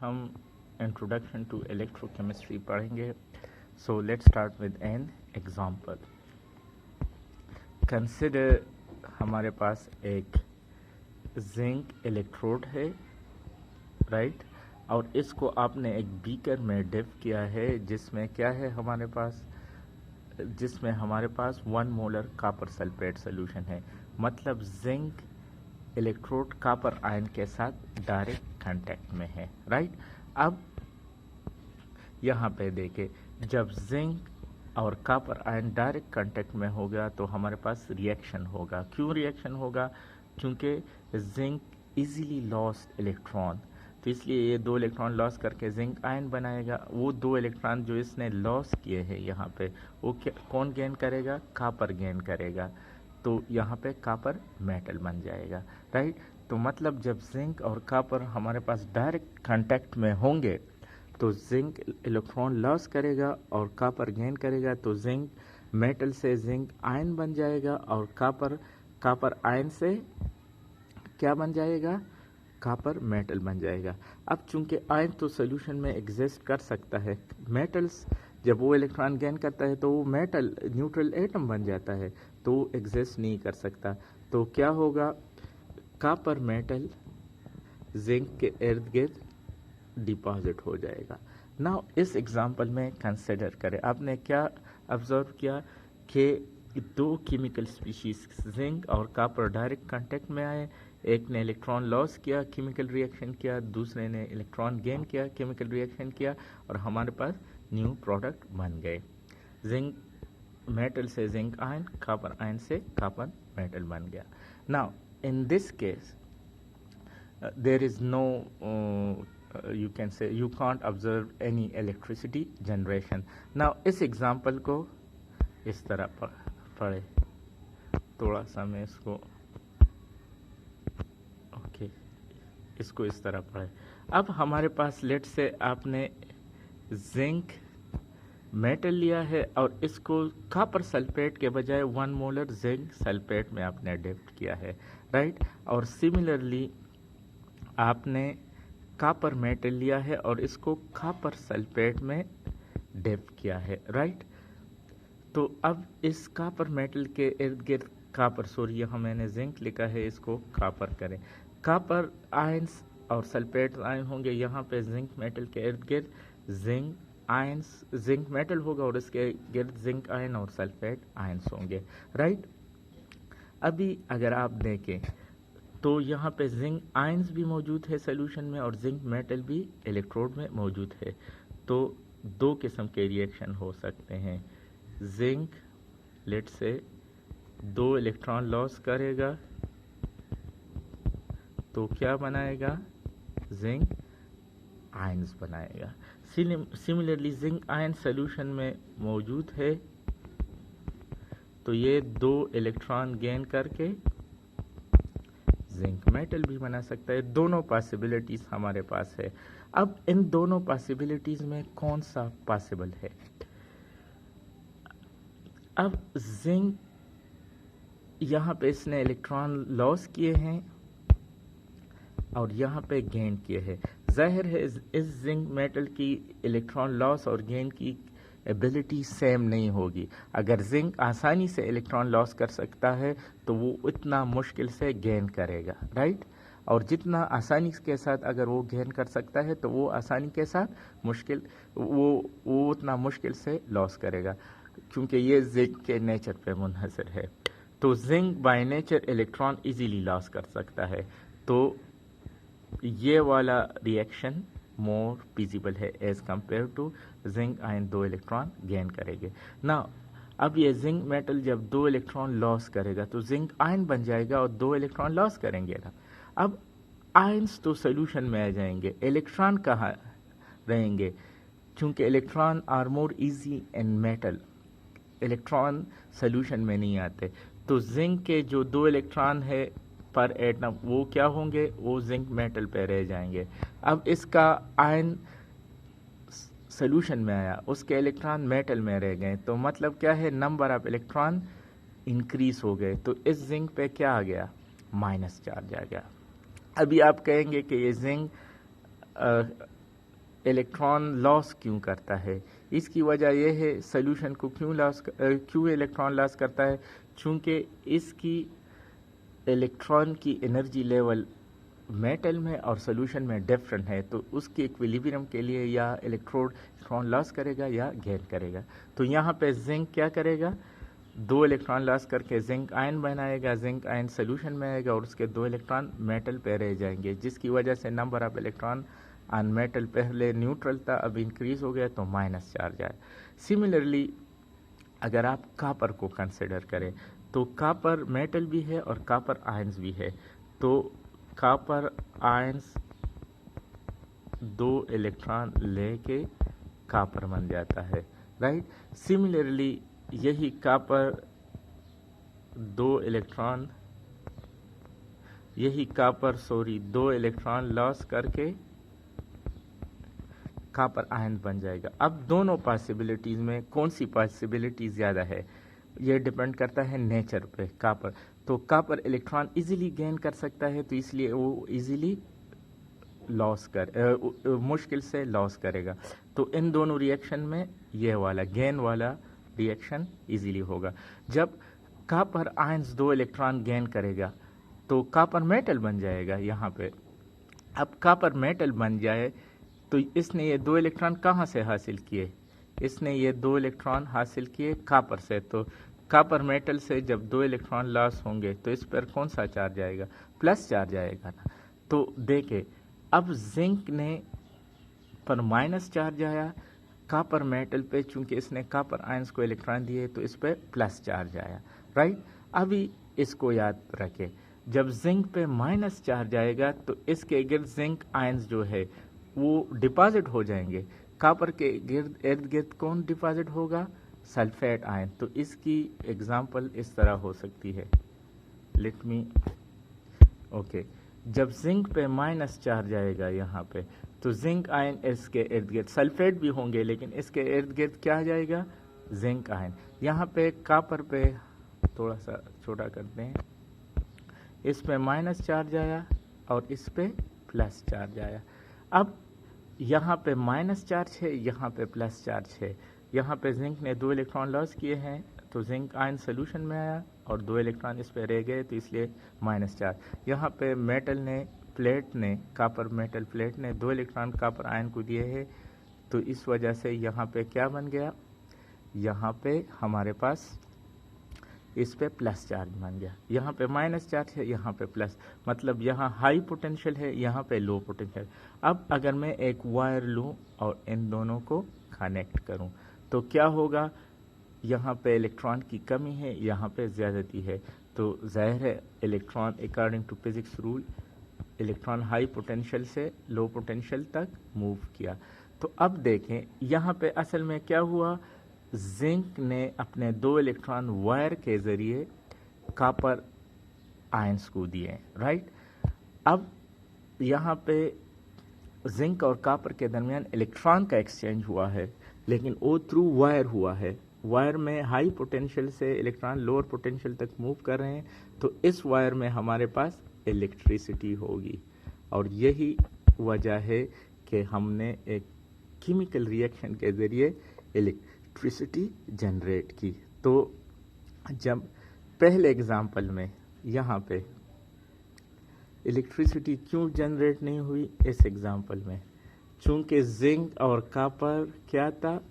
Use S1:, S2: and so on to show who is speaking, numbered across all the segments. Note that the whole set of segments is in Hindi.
S1: हम इंट्रोडक्शन टू इलेक्ट्रोकेमिस्ट्री पढ़ेंगे. So let's start with an example. Consider हमारे पास एक जिंक इलेक्ट्रोड है, राइट और इसको आपने एक बीकर में डिप किया है जिसमें क्या है हमारे पास, जिसमें हमारे पास 1 मोलर कॉपर सल्फेट सोल्यूशन है. मतलब जिंक इलेक्ट्रोड कॉपर आयन के साथ डायरेक्ट कांटेक्ट में है, राइट. अब यहाँ पे देखें, जब जिंक और कॉपर आयन डायरेक्ट कांटेक्ट में होगा तो हमारे पास रिएक्शन होगा. क्यों रिएक्शन होगा? क्योंकि जिंक इजीली लॉस्ट इलेक्ट्रॉन, तो इसलिए ये 2 इलेक्ट्रॉन लॉस करके जिंक आयन बनाएगा. वो 2 इलेक्ट्रॉन जो इसने लॉस किए हैं यहाँ पे, वो कौन गेन करेगा? कॉपर गेन करेगा. तो यहाँ पे कॉपर मेटल बन जाएगा, राइट. तो मतलब जब जिंक और कॉपर हमारे पास डायरेक्ट कांटेक्ट में होंगे तो जिंक इलेक्ट्रॉन लॉस करेगा और कॉपर गेन करेगा, तो जिंक मेटल से जिंक आयन बन जाएगा और कॉपर आयन से क्या बन जाएगा? कॉपर मेटल बन जाएगा. अब चूंकि आयन तो सोल्यूशन में एग्जिस्ट कर सकता है, मेटल्स जब वो इलेक्ट्रॉन गेन करता है तो वो मेटल न्यूट्रल एटम बन जाता है, तो वो एग्जिस्ट नहीं कर सकता. तो क्या होगा? कॉपर मेटल जिंक के इर्द गिर्द डिपॉजिट हो जाएगा. नाउ इस एग्जांपल में कंसिडर करें, आपने क्या ऑब्जर्व किया कि 2 केमिकल स्पीशीज जिंक और कॉपर डायरेक्ट कांटेक्ट में आए. एक ने इलेक्ट्रॉन लॉस किया, केमिकल रिएक्शन किया, दूसरे ने इलेक्ट्रॉन गेन किया, केमिकल रिएक्शन किया, और हमारे पास न्यू प्रोडक्ट बन गए. जिंक मेटल से जिंक आयन, कॉपर आयन से कॉपर मेटल बन गया. Now in this case there is no, you can say you can't observe any electricity generation. Now इस एग्जाम्पल को इस तरह पढ़े, थोड़ा सा मैं इसको इसको इस तरह पढ़े. अब हमारे पास लेट से आपने जिंक मेटल लिया है और इसको कॉपर सल्फेट के बजाय 1 मोलर जिंक सल्फेट में आपने डिप किया है, राइट. और सिमिलरली आपने कॉपर मेटल लिया है और इसको कॉपर सल्फेट में डिप किया है, राइट. तो अब इस कॉपर मेटल के इर्द गिर्द यहाँ मैंने जिंक लिखा है, इसको कॉपर करें. कॉपर आयंस और सल्फेट आयन होंगे यहाँ पे जिंक मेटल के इर्द गिर्द. जिंक आयंस जिंक मेटल होगा और इसके गिर्द जिंक आयन और सल्फेट आयंस होंगे, राइट. अभी अगर आप देखें तो यहाँ पे जिंक आयंस भी मौजूद है सोल्यूशन में और जिंक मेटल भी इलेक्ट्रोड में मौजूद है. तो 2 किस्म के रिएक्शन हो सकते हैं. जिंक लेट से 2 इलेक्ट्रॉन लॉस करेगा तो क्या बनाएगा? जिंक आयंस बनाएगा. सिमिलरली जिंक आयन सोल्यूशन में मौजूद है तो ये 2 इलेक्ट्रॉन गेन करके जिंक मेटल भी बना सकता है. दोनों पॉसिबिलिटीज हमारे पास है. अब इन दोनों पॉसिबिलिटीज में कौन सा पॉसिबल है? अब जिंक यहाँ पे इसने इलेक्ट्रॉन लॉस किए हैं और यहाँ पे गेन किए हैं. जाहिर है इस जिंक मेटल की इलेक्ट्रॉन लॉस और गेन की एबिलिटी सेम नहीं होगी. अगर जिंक आसानी से इलेक्ट्रॉन लॉस कर सकता है तो वो उतना मुश्किल से गेन करेगा, राइट. और जितना आसानी के साथ अगर वो गेन कर सकता है तो वो आसानी के साथ वो उतना मुश्किल से लॉस करेगा, क्योंकि ये जिंक के नेचर पे मुनहसर है. तो zinc by nature electron easily loss कर सकता है, तो ये वाला रिएक्शन मोर फिजिबल है as compare to zinc ion 2 electron gain करेंगे. ना अब ये जिंक मेटल जब 2 इलेक्ट्रॉन लॉस करेगा तो जिंक आयन बन जाएगा और 2 इलेक्ट्रॉन लॉस करेंगे ना. अब आयंस तो सोल्यूशन में आ जाएंगे, इलेक्ट्रॉन कहाँ रहेंगे? क्योंकि electron are more easy in metal, electron solution में नहीं आते. तो जिंक के जो 2 इलेक्ट्रॉन है पर एटम वो क्या होंगे? वो जिंक मेटल पे रह जाएंगे. अब इसका आयन सोल्यूशन में आया, उसके इलेक्ट्रॉन मेटल में रह गए, तो मतलब क्या है? नंबर ऑफ इलेक्ट्रॉन इंक्रीज हो गए. तो इस जिंक पे क्या आ गया? माइनस चार्ज आ गया. अभी आप कहेंगे कि ये जिंक इलेक्ट्रॉन लॉस क्यों करता है? इसकी वजह यह है, सोल्यूशन को क्यों इलेक्ट्रॉन लॉस करता है? चूँकि इसकी इलेक्ट्रॉन की एनर्जी लेवल मेटल में और सोल्यूशन में डिफरेंट है, तो उसके इक्विलिब्रियम के लिए या इलेक्ट्रॉन लॉस करेगा या गेन करेगा। तो यहाँ पे जिंक क्या करेगा, 2 इलेक्ट्रॉन लॉस करके जिंक आयन बनाएगा, जिंक आयन सोल्यूशन में आएगा और उसके 2 इलेक्ट्रॉन मेटल पे रह जाएंगे, जिसकी वजह से number of electron on metal पहले न्यूट्रल था, अब इंक्रीज हो गया तो माइनस चार्ज आया। सिमिलरली अगर आप कापर को कंसिडर करें तो कापर मेटल भी है और कापर आयंस भी है, तो कापर आयंस 2 इलेक्ट्रॉन लेके कापर बन जाता है, राइट। सिमिलरली यही कापर 2 इलेक्ट्रॉन लॉस करके कापर आयन बन जाएगा। अब दोनों पॉसिबिलिटीज में कौन सी पॉसिबिलिटी ज़्यादा है, ये डिपेंड करता है नेचर पे। कापर तो कापर इलेक्ट्रॉन इजीली गेन कर सकता है, तो इसलिए वो इजीली मुश्किल से लॉस करेगा। तो इन दोनों रिएक्शन में ये वाला गेन वाला रिएक्शन इजीली होगा। जब कापर आयंस 2 इलेक्ट्रॉन गेन करेगा तो कापर मेटल बन जाएगा यहाँ पे। अब कापर मेटल बन जाए तो इसने ये 2 इलेक्ट्रॉन कहाँ से हासिल किए, इसने ये 2 इलेक्ट्रॉन हासिल किए कापर से। तो कापर मेटल से जब 2 इलेक्ट्रॉन लॉस होंगे तो इस पर कौन सा चार्ज आएगा, प्लस चार्ज आएगा ना। तो देखे अब जिंक ने पर माइनस चार्ज आया, कापर मेटल पे चूंकि इसने कापर आयंस को इलेक्ट्रॉन दिए तो इस पे प्लस चार्ज आया, राइट। अभी इसको याद रखें, जब जिंक पे माइनस चार्ज आएगा तो इसके गिर्द जिंक आयंस जो है वो डिपॉजिट हो जाएंगे। कापर के इर्द गिर्द कौन डिपॉजिट होगा, सल्फेट आयन। तो इसकी एग्जांपल इस तरह हो सकती है, लेट मी ओके। जब जिंक पे माइनस चार्ज आएगा यहाँ पे तो जिंक आयन इसके इर्द गिर्द, सल्फेट भी होंगे लेकिन इसके इर्द गिर्द क्या आ जाएगा, जिंक आयन। यहाँ पे कापर पे थोड़ा सा छोटा करते हैं, इस पे माइनस चार्ज आया और इस पे प्लस चार्ज आया। अब यहाँ पे माइनस चार्ज है, यहाँ पे प्लस चार्ज है। यहाँ पे जिंक ने 2 इलेक्ट्रॉन लॉस किए हैं तो जिंक आयन सोल्यूशन में आया और 2 इलेक्ट्रॉन इस पे रह गए तो इसलिए माइनस चार्ज। यहाँ पे कापर मेटल प्लेट ने 2 इलेक्ट्रॉन कापर आयन को दिए हैं, तो इस वजह से यहाँ पे क्या बन गया, यहाँ पे हमारे पास इस पे प्लस चार्ज बन गया। यहाँ पे माइनस चार्ज है, यहाँ पे प्लस, मतलब यहाँ हाई पोटेंशियल है, यहाँ पे लो पोटेंशियल। अब अगर मैं एक वायर लूँ और इन दोनों को कनेक्ट करूँ तो क्या होगा, यहाँ पे इलेक्ट्रॉन की कमी है, यहाँ पे ज़्यादती है। तो जाहिर है electron according to physics rule electron high potential से लो पोटेंशियल तक मूव किया। तो अब देखें यहाँ पे असल में क्या हुआ, जिंक ने अपने 2 इलेक्ट्रॉन वायर के ज़रिए कापर आयंस को दिए, राइट। अब यहाँ पे जिंक और कापर के दरमियान इलेक्ट्रॉन का एक्सचेंज हुआ है, लेकिन वो थ्रू वायर हुआ है। वायर में हाई पोटेंशियल से इलेक्ट्रॉन लोअर पोटेंशियल तक मूव कर रहे हैं, तो इस वायर में हमारे पास इलेक्ट्रिसिटी होगी। और यही वजह है कि हमने एक केमिकल रिएक्शन के ज़रिए इलेक्ट्रिसिटी जनरेट की। तो जब पहले एग्जाम्पल में यहाँ पे इलेक्ट्रिसिटी क्यों जनरेट नहीं हुई, इस एग्जाम्पल में चूंकि जिंक और कापर क्या था,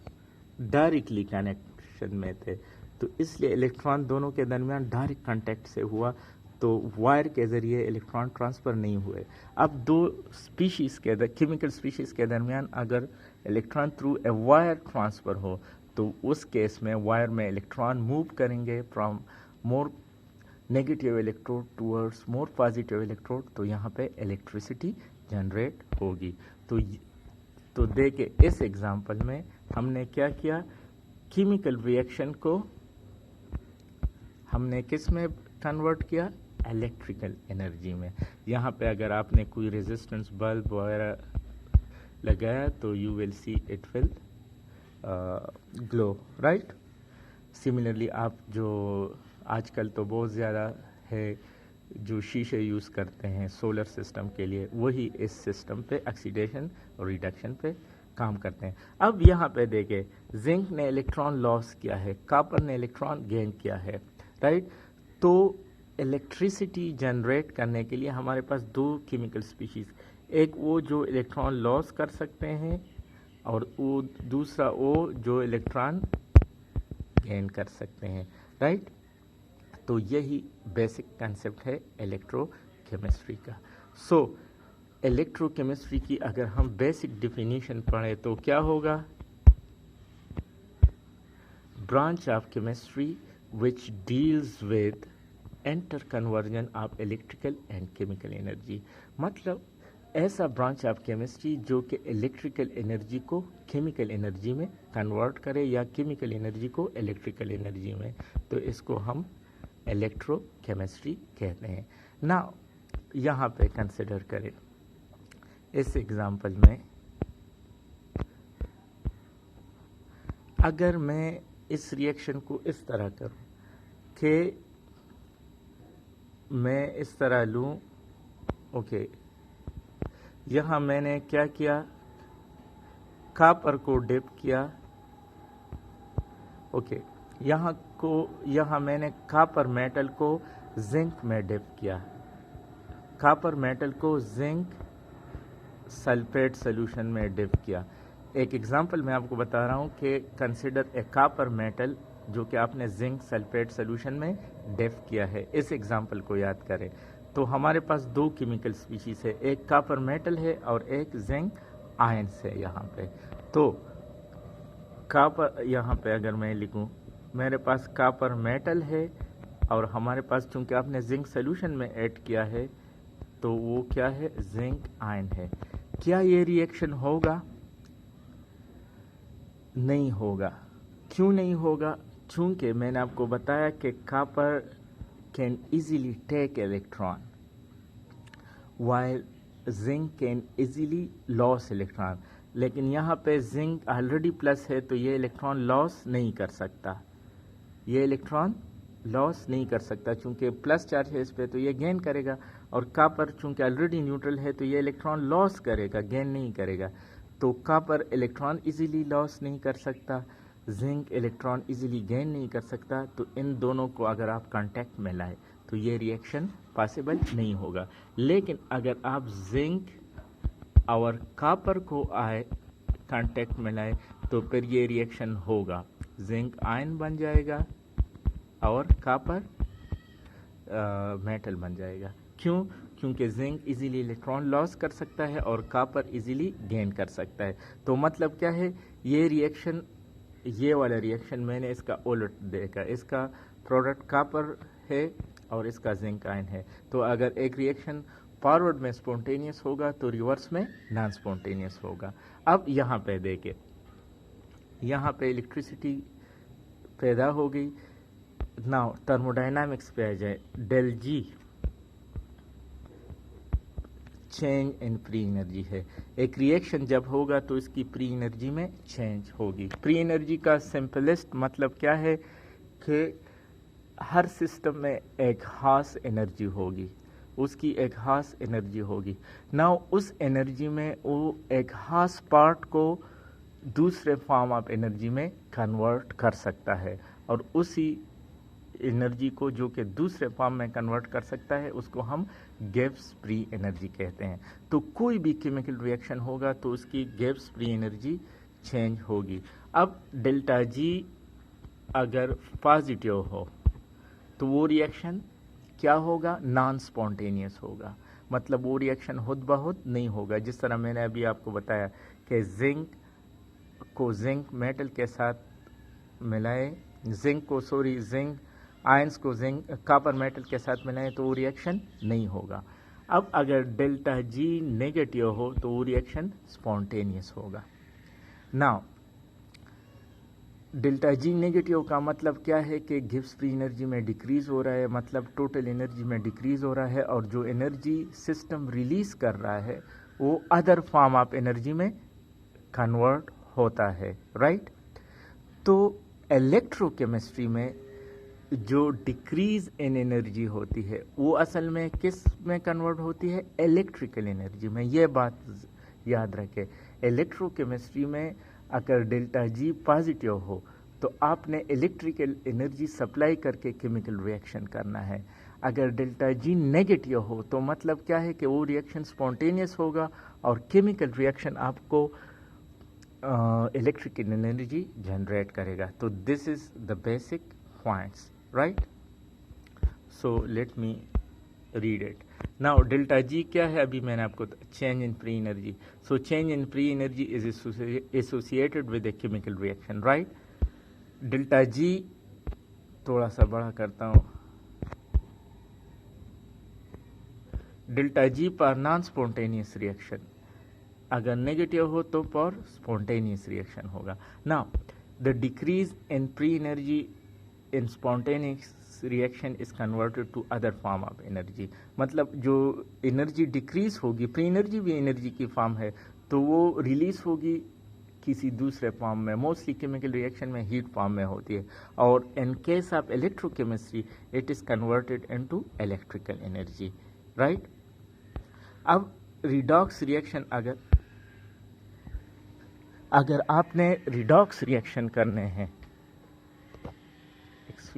S1: डायरेक्टली कनेक्शन में थे, तो इसलिए इलेक्ट्रॉन दोनों के दरमियान डायरेक्ट कांटेक्ट से हुआ, तो वायर के ज़रिए इलेक्ट्रॉन ट्रांसफ़र नहीं हुए। अब 2 स्पीशीज़ के केमिकल स्पीशीज़ के दरमियान अगर electron through a wire transfer हो तो उस केस में वायर में इलेक्ट्रॉन मूव करेंगे from more negative electrode towards more positive electrode, तो यहाँ पे इलेक्ट्रिसिटी जनरेट होगी। तो देखिए इस एग्जांपल में हमने क्या किया, केमिकल रिएक्शन को हमने किस में कन्वर्ट किया, इलेक्ट्रिकल एनर्जी में। यहाँ पे अगर आपने कोई रेजिस्टेंस बल्ब वगैरह लगाया तो you will see it will glow, right. Similarly आप जो आजकल तो बहुत ज़्यादा है जो शीशे यूज़ करते हैं सोलर सिस्टम के लिए, वही इस सिस्टम पे ऑक्सीडेशन और रिडक्शन पे काम करते हैं। अब यहाँ पे देखें, जिंक ने इलेक्ट्रॉन लॉस किया है, कॉपर ने इलेक्ट्रॉन गेन किया है, राइट। तो इलेक्ट्रिसिटी जनरेट करने के लिए हमारे पास दो केमिकल स्पीशीज, एक वो जो इलेक्ट्रॉन लॉस कर सकते हैं और वो दूसरा वो जो इलेक्ट्रॉन गेन कर सकते हैं, राइट। तो यही बेसिक कंसेप्ट है इलेक्ट्रोकेमिस्ट्री का। सो इलेक्ट्रोकेमिस्ट्री की अगर हम बेसिक डेफिनेशन पढ़ें तो क्या होगा? Branch of chemistry which deals with interconversion of electrical and chemical energy. मतलब ऐसा ब्रांच ऑफ केमिस्ट्री जो कि इलेक्ट्रिकल एनर्जी को केमिकल एनर्जी में कन्वर्ट करे या केमिकल एनर्जी को इलेक्ट्रिकल एनर्जी में, तो इसको हम इलेक्ट्रोकेमिस्ट्री कहते हैं ना। यहाँ पे कंसिडर करें इस एग्जांपल में, अगर मैं इस रिएक्शन को इस तरह करूं कि मैं इस तरह लूं, ओके, यहाँ मैंने क्या किया, कॉपर को डिप किया, ओके, यहाँ मैंने कॉपर मेटल को जिंक में डिप किया, कॉपर मेटल को जिंक सल्फेट सॉल्यूशन में डिप किया। एक एग्जांपल मैं आपको बता रहा हूँ कि कंसिडर ए कॉपर मेटल जो कि आपने जिंक सल्फेट सॉल्यूशन में डिप किया है। इस एग्जांपल को याद करें तो हमारे पास दो केमिकल स्पीशीज है, एक कॉपर मेटल है और एक जिंक आयंस है यहाँ पे। तो कॉपर, यहाँ पे अगर मैं लिखूँ, मेरे पास कॉपर मेटल है और हमारे पास चूंकि आपने जिंक सॉल्यूशन में ऐड किया है तो वो क्या है, जिंक आयन है। क्या ये रिएक्शन होगा? नहीं होगा। क्यों नहीं होगा? चूंकि मैंने आपको बताया कि copper can easily take electron while zinc can easily lose electron, लेकिन यहाँ पे जिंक ऑलरेडी प्लस है तो ये इलेक्ट्रॉन लॉस नहीं कर सकता, ये इलेक्ट्रॉन लॉस नहीं कर सकता चूंकि प्लस चार्ज है इस पे, तो ये गेन करेगा। और कॉपर चूंकि ऑलरेडी न्यूट्रल है तो ये इलेक्ट्रॉन लॉस करेगा, गेन नहीं करेगा। तो कॉपर इलेक्ट्रॉन इजीली लॉस नहीं कर सकता, जिंक इलेक्ट्रॉन इजीली गेन नहीं कर सकता। तो इन दोनों को अगर आप कांटेक्ट में लाए तो ये रिएक्शन पॉसिबल नहीं होगा। लेकिन अगर आप जिंक और कॉपर को आए कांटेक्ट में लाए तो फिर ये रिएक्शन होगा, जिंक आयन बन जाएगा और कॉपर मेटल बन जाएगा। क्यों? क्योंकि जिंक इजीली इलेक्ट्रॉन लॉस कर सकता है और कॉपर इजीली गेन कर सकता है। तो मतलब क्या है, ये रिएक्शन, ये वाला रिएक्शन मैंने इसका उलट देखा, इसका प्रोडक्ट कॉपर है और इसका जिंक आयन है। तो अगर एक रिएक्शन फॉरवर्ड में स्पॉन्टेनियस होगा तो रिवर्स में नॉन स्पॉन्टेनियस होगा। अब यहाँ पे देखें, यहाँ पे इलेक्ट्रिसिटी पैदा हो गई। नाउ थर्मोडायनामिक्स पे आ जाए, del G change in free energy है। एक रिएक्शन जब होगा तो इसकी फ्री एनर्जी में चेंज होगी। फ्री एनर्जी का सिंपलेस्ट मतलब क्या है कि हर सिस्टम में एक खास एनर्जी होगी, उसकी एक खास एनर्जी होगी। नाउ उस एनर्जी में वो एक खास पार्ट को दूसरे फॉर्म ऑफ एनर्जी में कन्वर्ट कर सकता है और उसी एनर्जी को जो कि दूसरे फॉर्म में कन्वर्ट कर सकता है उसको हम गिब्स फ्री एनर्जी कहते हैं। तो कोई भी केमिकल रिएक्शन होगा तो उसकी गिब्स फ्री एनर्जी चेंज होगी। अब डेल्टा जी अगर पॉजिटिव हो तो वो रिएक्शन क्या होगा, नॉन स्पॉन्टेनियस होगा। मतलब वो रिएक्शन खुद ब खुद नहीं होगा। जिस तरह मैंने अभी आपको बताया कि जिंक को जिंक मेटल के साथ मिलाए, जिंक आयंस को जिंक कॉपर मेटल के साथ मिलाएं तो वो रिएक्शन नहीं होगा। अब अगर डेल्टा जी नेगेटिव हो तो वो रिएक्शन स्पॉन्टेनियस होगा। नाउ डेल्टा जी नेगेटिव का मतलब क्या है कि गिब्स फ्री एनर्जी में डिक्रीज हो रहा है, मतलब टोटल एनर्जी में डिक्रीज हो रहा है और जो एनर्जी सिस्टम रिलीज कर रहा है वो अदर फॉर्म ऑफ एनर्जी में कन्वर्ट होता है, राइट। तो इलेक्ट्रोकेमिस्ट्री में जो डिक्रीज इन एनर्जी होती है वो असल में किस में कन्वर्ट होती है, इलेक्ट्रिकल एनर्जी में। ये बात याद रखें, इलेक्ट्रोकेमिस्ट्री में अगर डेल्टा जी पॉजिटिव हो तो आपने इलेक्ट्रिकल एनर्जी सप्लाई करके केमिकल रिएक्शन करना है। अगर डेल्टा जी नेगेटिव हो तो मतलब क्या है कि वो रिएक्शन स्पॉन्टेनियस होगा और केमिकल रिएक्शन आपको इलेक्ट्रिकल एनर्जी जनरेट करेगा। तो this is the basic points, right. So let me read it now. Delta G क्या है, अभी मैंने आपको change in free energy. So change in free energy is associated with a chemical reaction, right. Delta G थोड़ा सा बड़ा करता हूँ। डेल्टा जी पर नॉन स्पॉन्टेनियस रिएक्शन, अगर नेगेटिव हो तो पर स्पॉन्टेनियस रिएक्शन होगा। Now the decrease in free energy in spontaneous reaction is converted to other form of energy. मतलब जो एनर्जी डिक्रीज होगी, फ्री एनर्जी भी एनर्जी की फॉर्म है, तो वो रिलीज होगी किसी दूसरे फॉर्म में। मोस्टली केमिकल रिएक्शन में हीट फॉर्म में होती है, और in case of electrochemistry it is converted into electrical energy, right. अब रिडॉक्स रिएक्शन, अगर आपने रिडॉक्स रिएक्शन करने हैं,